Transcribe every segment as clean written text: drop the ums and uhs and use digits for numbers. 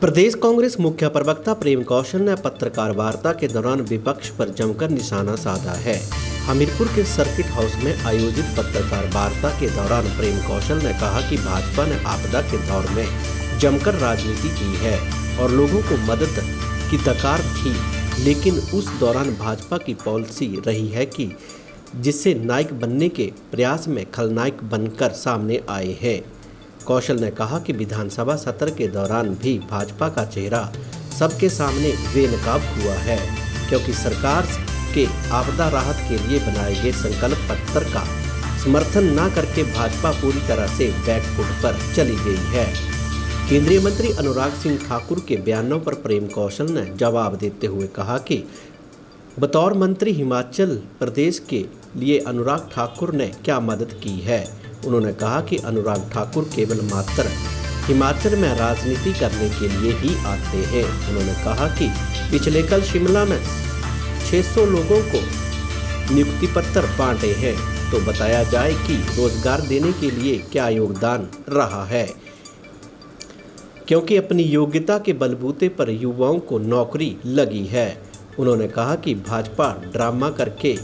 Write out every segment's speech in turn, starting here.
प्रदेश कांग्रेस मुख्य प्रवक्ता प्रेम कौशल ने पत्रकार वार्ता के दौरान विपक्ष पर जमकर निशाना साधा है। हमीरपुर के सर्किट हाउस में आयोजित पत्रकार वार्ता के दौरान प्रेम कौशल ने कहा कि भाजपा ने आपदा के दौर में जमकर राजनीति की है और लोगों को मदद की दरकार थी, लेकिन उस दौरान भाजपा की पॉलिसी रही है कि जिससे नायक बनने के प्रयास में खलनायक बनकर सामने आए हैं। कौशल ने कहा कि विधानसभा सत्र के दौरान भी भाजपा का चेहरा सबके सामने बेनकाब हुआ है, क्योंकि सरकार के आपदा राहत के लिए बनाए गए संकल्प पत्र का समर्थन न करके भाजपा पूरी तरह से बैकफुट पर चली गई है। केंद्रीय मंत्री अनुराग सिंह ठाकुर के बयानों पर प्रेम कौशल ने जवाब देते हुए कहा कि बतौर मंत्री हिमाचल प्रदेश के लिए अनुराग ठाकुर ने क्या मदद की है। उन्होंने कहा कि अनुराग ठाकुर केवल मात्र हिमाचल में राजनीति करने के लिए ही आते हैं। उन्होंने कहा कि पिछले कल शिमला में 600 लोगों को नियुक्ति पत्र बांटे हैं, तो बताया जाए कि रोजगार देने के लिए क्या योगदान रहा है, क्योंकि अपनी योग्यता के बलबूते पर युवाओं को नौकरी लगी है। उन्होंने कहा कि भाजपा ड्रामा करके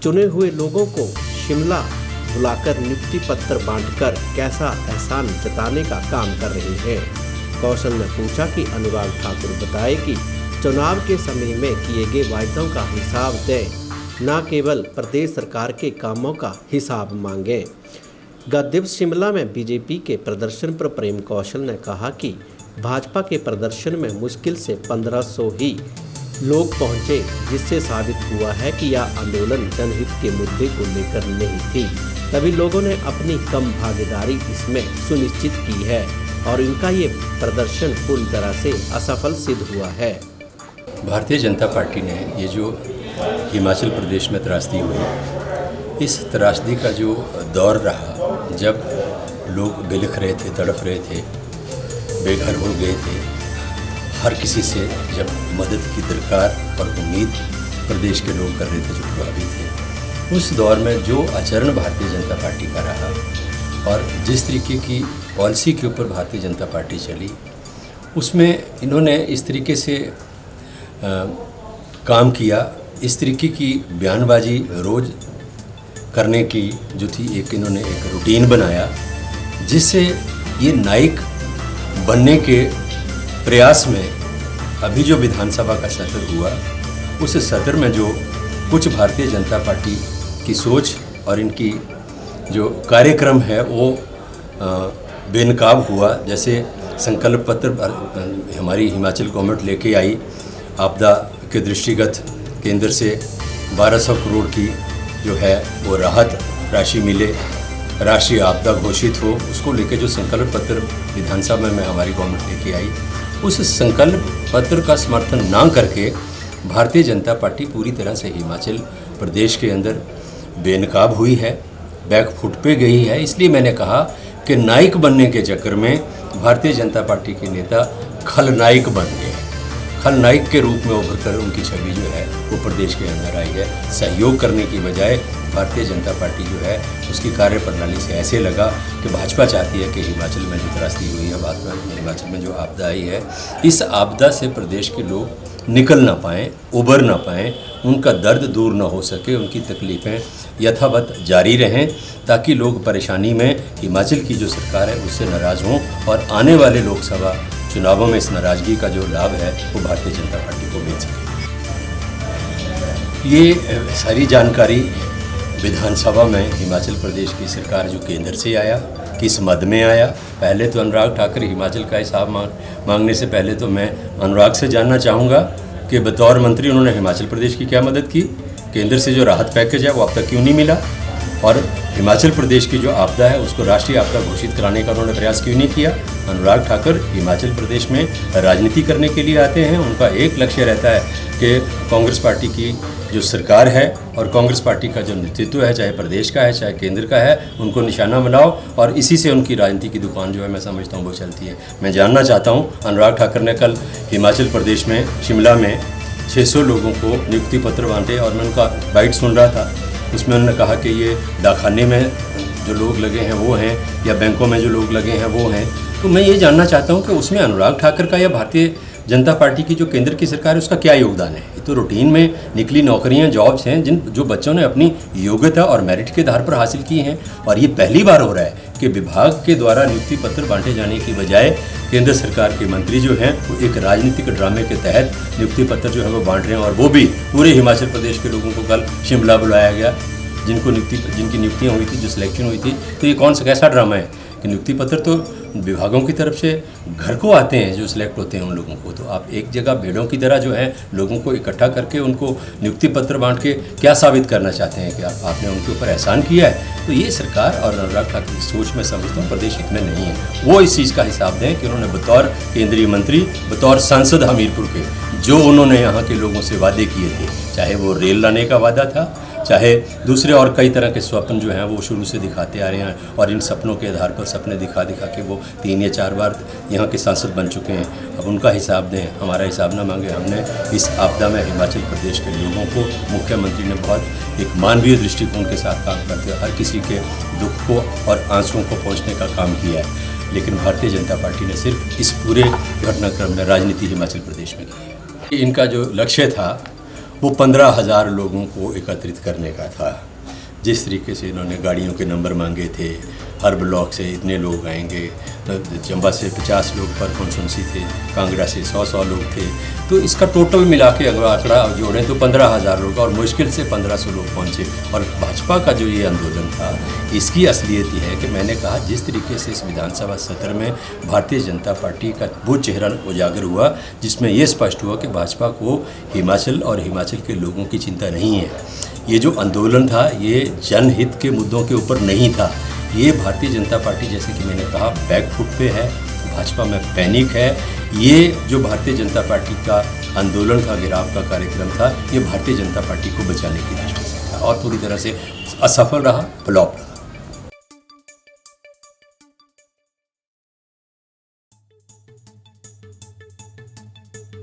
चुने हुए लोगों को शिमला बुलाकर नियुक्ति पत्र बांटकर कैसा एहसान जताने का काम कर रही है। कौशल ने पूछा कि अनुराग ठाकुर बताए कि चुनाव के समय में किए गए वायदों का हिसाब दें, न केवल प्रदेश सरकार के कामों का हिसाब मांगें। गत दिवस शिमला में बीजेपी के प्रदर्शन पर प्रेम कौशल ने कहा कि भाजपा के प्रदर्शन में मुश्किल से 1500 ही लोग पहुंचे, जिससे साबित हुआ है कि यह आंदोलन जनहित के मुद्दे को लेकर नहीं थी। तभी लोगों ने अपनी कम भागीदारी इसमें सुनिश्चित की है और इनका ये प्रदर्शन पूरी तरह से असफल सिद्ध हुआ है। भारतीय जनता पार्टी ने ये जो हिमाचल प्रदेश में त्रासदी हुई, इस त्रासदी का जो दौर रहा, जब लोग बिलख रहे थे, तड़प रहे थे, बेघर हो गए थे, हर किसी से जब मदद की दरकार और उम्मीद प्रदेश के लोग कर रहे थे जो प्रभावित थे, उस दौर में जो आचरण भारतीय जनता पार्टी का रहा और जिस तरीके की पॉलिसी के ऊपर भारतीय जनता पार्टी चली, उसमें इन्होंने इस तरीके से काम किया, इस तरीके की बयानबाजी रोज़ करने की जो थी, इन्होंने एक रूटीन बनाया, जिससे ये नायक बनने के प्रयास में अभी जो विधानसभा का सत्र हुआ, उस सत्र में जो कुछ भारतीय जनता पार्टी की सोच और इनकी जो कार्यक्रम है वो बेनकाब हुआ। जैसे संकल्प पत्र हमारी हिमाचल गवर्नमेंट लेके आई, आपदा के दृष्टिगत केंद्र से 1200 करोड़ की जो है वो राहत राशि मिले, राष्ट्रीय आपदा घोषित हो, उसको लेके जो संकल्प पत्र विधानसभा में हमारी गवर्नमेंट लेके आई, उस संकल्प पत्र का समर्थन ना करके भारतीय जनता पार्टी पूरी तरह से हिमाचल प्रदेश के अंदर बेनकाब हुई है, बैकफुट पे गई है। इसलिए मैंने कहा कि नायक बनने के चक्कर में भारतीय जनता पार्टी के नेता खलनायक बन गए हैं। खलनायक के रूप में उभर कर उनकी छवि जो है वो प्रदेश के अंदर आई है। सहयोग करने की बजाय भारतीय जनता पार्टी जो है उसकी कार्यप्रणाली से ऐसे लगा कि भाजपा चाहती है कि हिमाचल में जो त्रासदी हुई है, हिमाचल में जो आपदा आई है, इस आपदा से प्रदेश के लोग निकल ना पाएँ, उबर ना पाएँ, उनका दर्द दूर ना हो सके, उनकी तकलीफ़ें यथावत जारी रहें, ताकि लोग परेशानी में हिमाचल की जो सरकार है उससे नाराज़ हों और आने वाले लोकसभा चुनावों में इस नाराज़गी का जो लाभ है वो भारतीय जनता पार्टी को मिल सके। ये सारी जानकारी विधानसभा में हिमाचल प्रदेश की सरकार जो केंद्र से आया, किस मद में आया। पहले तो अनुराग ठाकुर हिमाचल का हिसाब मांगने से पहले तो मैं अनुराग से जानना चाहूँगा कि बतौर मंत्री उन्होंने हिमाचल प्रदेश की क्या मदद की, केंद्र से जो राहत पैकेज है वो अब तक क्यों नहीं मिला, और हिमाचल प्रदेश की जो आपदा है उसको राष्ट्रीय आपदा घोषित कराने का उन्होंने प्रयास क्यों नहीं किया। अनुराग ठाकुर हिमाचल प्रदेश में राजनीति करने के लिए आते हैं, उनका एक लक्ष्य रहता है कि कांग्रेस पार्टी की जो सरकार है और कांग्रेस पार्टी का जो नेतृत्व है, चाहे प्रदेश का है चाहे केंद्र का है, उनको निशाना बनाओ, और इसी से उनकी राजनीति की दुकान जो है मैं समझता हूँ वो चलती है। मैं जानना चाहता हूँ, अनुराग ठाकुर ने कल हिमाचल प्रदेश में शिमला में 600 लोगों को नियुक्ति पत्र बांटे और मैं उनका बाइट सुन रहा था, उसमें उन्होंने कहा कि ये डाकखाने में जो लोग लगे हैं वो हैं या बैंकों में जो लोग लगे हैं वो हैं। तो मैं ये जानना चाहता हूँ कि उसमें अनुराग ठाकर का या भारतीय जनता पार्टी की जो केंद्र की सरकार है उसका क्या योगदान है। ये तो रूटीन में निकली नौकरियां, जॉब्स हैं जो बच्चों ने अपनी योग्यता और मेरिट के आधार पर हासिल की हैं। और ये पहली बार हो रहा है कि विभाग के द्वारा नियुक्ति पत्र बांटे जाने की बजाय केंद्र सरकार के मंत्री जो हैं वो एक राजनीतिक ड्रामे के तहत नियुक्ति पत्र जो है वो बांट रहे हैं। और वो भी पूरे हिमाचल प्रदेश के लोगों को कल शिमला बुलाया गया, जिनकी नियुक्तियाँ हुई थी, जो सिलेक्शन हुई थी। तो ये कौन सा कैसा ड्रामा है कि नियुक्ति पत्र तो विभागों की तरफ से घर को आते हैं जो सिलेक्ट होते हैं उन लोगों को, तो आप एक जगह भेड़ों की तरह जो है लोगों को इकट्ठा करके उनको नियुक्ति पत्र बांट के क्या साबित करना चाहते हैं कि आपने उनके ऊपर एहसान किया है। तो ये सरकार और अनुराग ठाकुर की सोच में समझता हूँ प्रदेश हित में नहीं है। वो इस चीज़ का हिसाब दें कि उन्होंने बतौर केंद्रीय मंत्री, बतौर सांसद हमीरपुर के जो उन्होंने यहाँ के लोगों से वादे किए थे, चाहे वो रेल लाने का वादा था, चाहे दूसरे और कई तरह के स्वप्न जो हैं वो शुरू से दिखाते आ रहे हैं। और इन सपनों के आधार पर सपने दिखा के वो 3 या 4 बार यहाँ के सांसद बन चुके हैं। अब उनका हिसाब दें, हमारा हिसाब ना मांगे। हमने इस आपदा में हिमाचल प्रदेश के लोगों को, मुख्यमंत्री ने बहुत एक मानवीय दृष्टिकोण के साथ काम करते हुए हर किसी के दुख को और आंसुओं को पहुँचने का काम किया है। लेकिन भारतीय जनता पार्टी ने सिर्फ इस पूरे घटनाक्रम में राजनीति हिमाचल प्रदेश में की है। इनका जो लक्ष्य था वो 15,000 लोगों को एकत्रित करने का था। जिस तरीके से इन्होंने गाड़ियों के नंबर मांगे थे, हर ब्लॉक से इतने लोग आएंगे, चंबा से 50 लोग पर कॉन्स्टिट्यूंसी थे, कांगड़ा से 100 लोग थे, तो इसका टोटल मिला के अगर आंकड़ा जोड़ें तो 15,000 लोग और मुश्किल से 1500 लोग पहुँचे। और भाजपा का जो ये आंदोलन था इसकी असलियत ये है कि मैंने कहा जिस तरीके से इस विधानसभा सत्र में भारतीय जनता पार्टी का वो चेहरा उजागर हुआ जिसमें ये स्पष्ट हुआ कि भाजपा को हिमाचल और हिमाचल के लोगों की चिंता नहीं है। ये जो आंदोलन था ये जनहित के मुद्दों के ऊपर नहीं था। ये भारतीय जनता पार्टी, जैसे कि मैंने कहा, बैकफुट पे है, भाजपा में पैनिक है। ये जो भारतीय जनता पार्टी का आंदोलन था, गिराव का कार्यक्रम था, ये भारतीय जनता पार्टी को बचाने की दृष्टि से था और पूरी तरह से असफल रहा, फ्लॉप रहा।